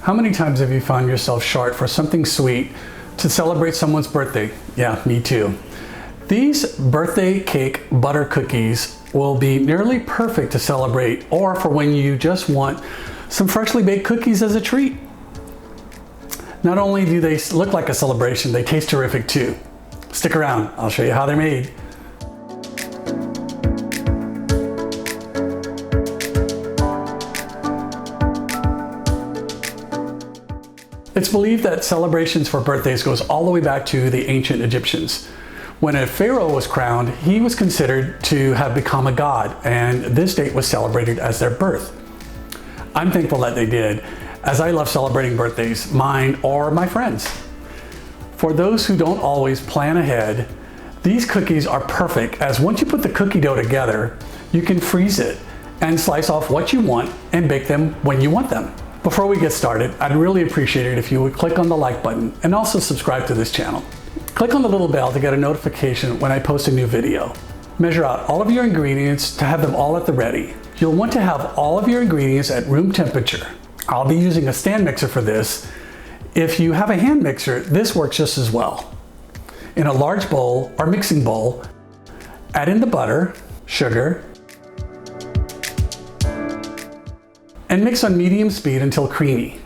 How many times have you found yourself short for something sweet to celebrate someone's birthday? Yeah, me too. These birthday cake butter cookies will be nearly perfect to celebrate, or for when you just want some freshly baked cookies as a treat. Not only do they look like a celebration, they taste terrific too. Stick around, I'll show you how they're made. It's believed that celebrations for birthdays goes all the way back to the ancient Egyptians. When a pharaoh was crowned, he was considered to have become a god, and this date was celebrated as their birth. I'm thankful that they did, as I love celebrating birthdays, mine or my friends. For those who don't always plan ahead, these cookies are perfect, as once you put the cookie dough together, you can freeze it and slice off what you want and bake them when you want them. Before we get started, I'd really appreciate it if you would click on the like button and also subscribe to this channel. Click on the little bell to get a notification when I post a new video. Measure out all of your ingredients to have them all at the ready. You'll want to have all of your ingredients at room temperature. I'll be using a stand mixer for this. If you have a hand mixer, this works just as well. In a large bowl or mixing bowl, add in the butter, sugar, and mix on medium speed until creamy.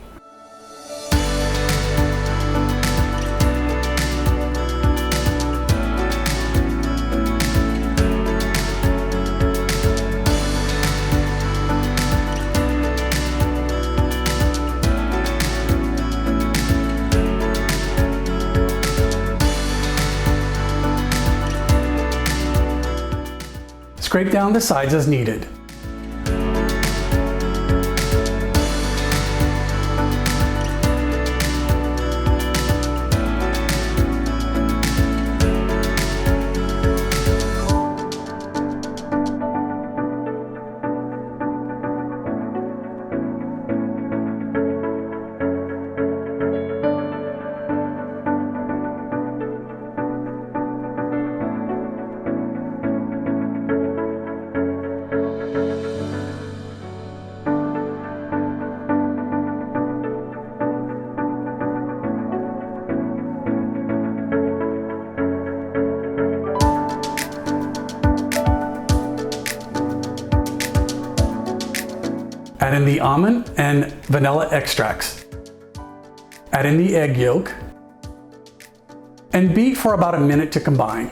Scrape down the sides as needed. Add in the almond and vanilla extracts. Add in the egg yolk and beat for about a minute to combine.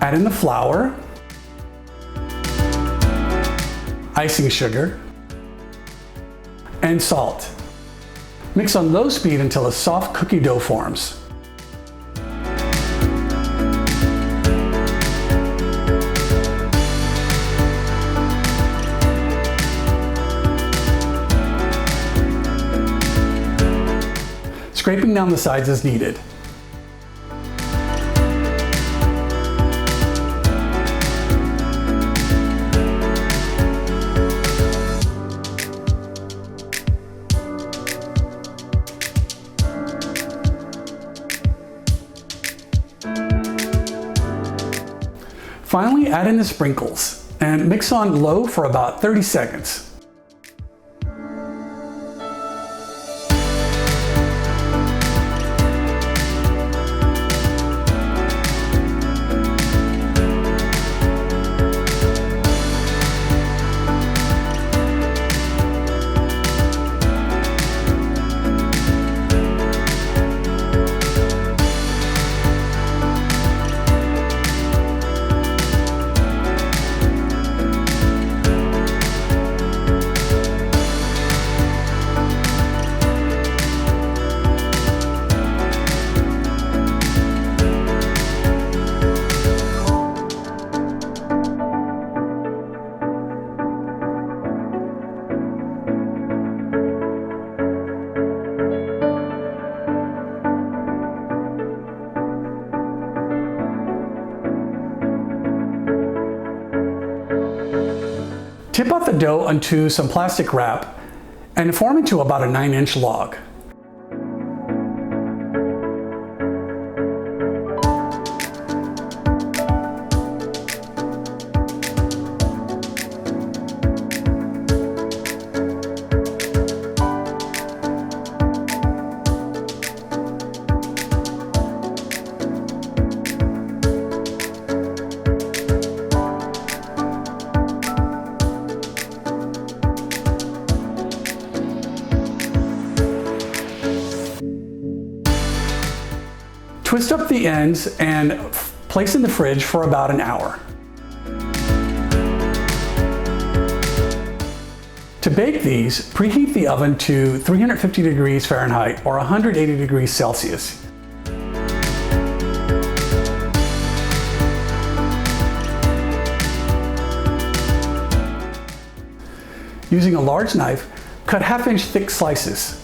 Add in the flour, icing sugar, and salt. Mix on low speed until a soft cookie dough forms. Scraping down the sides as needed. Finally, add in the sprinkles and mix on low for about 30 seconds. Tip out the dough onto some plastic wrap and form into about a 9-inch log. Twist up the ends and place in the fridge for about an hour. To bake these, preheat the oven to 350 degrees Fahrenheit or 180 degrees Celsius. Using a large knife, cut half-inch thick slices.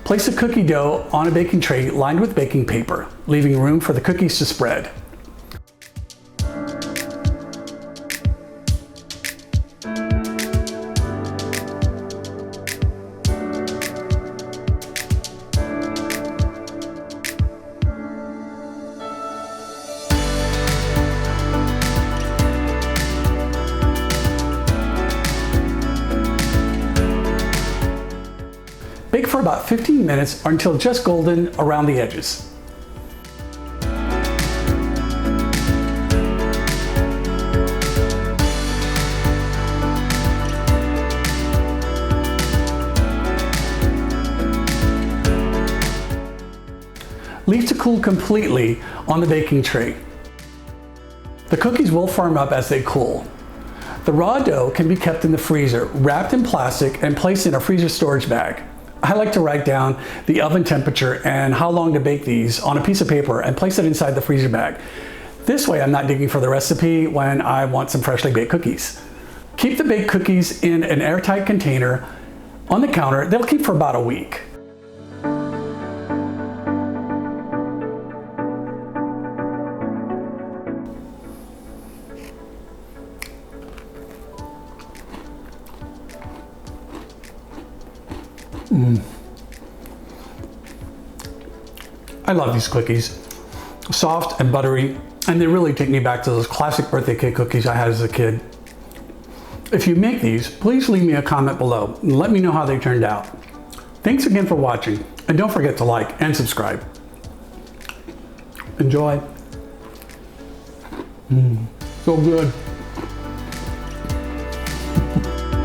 Place the cookie dough on a baking tray lined with baking paper, leaving room for the cookies to spread. Bake for about 15 minutes or until just golden around the edges. Leave to cool completely on the baking tray. The cookies will firm up as they cool. The raw dough can be kept in the freezer, wrapped in plastic and placed in a freezer storage bag. I like to write down the oven temperature and how long to bake these on a piece of paper and place it inside the freezer bag. This way I'm not digging for the recipe when I want some freshly baked cookies. Keep the baked cookies in an airtight container on the counter. They'll keep for about a week. I love these cookies. Soft and buttery, and they really take me back to those classic birthday cake cookies I had as a kid. If you make these, please leave me a comment below and let me know how they turned out. Thanks again for watching, and don't forget to like and subscribe. Enjoy. So good.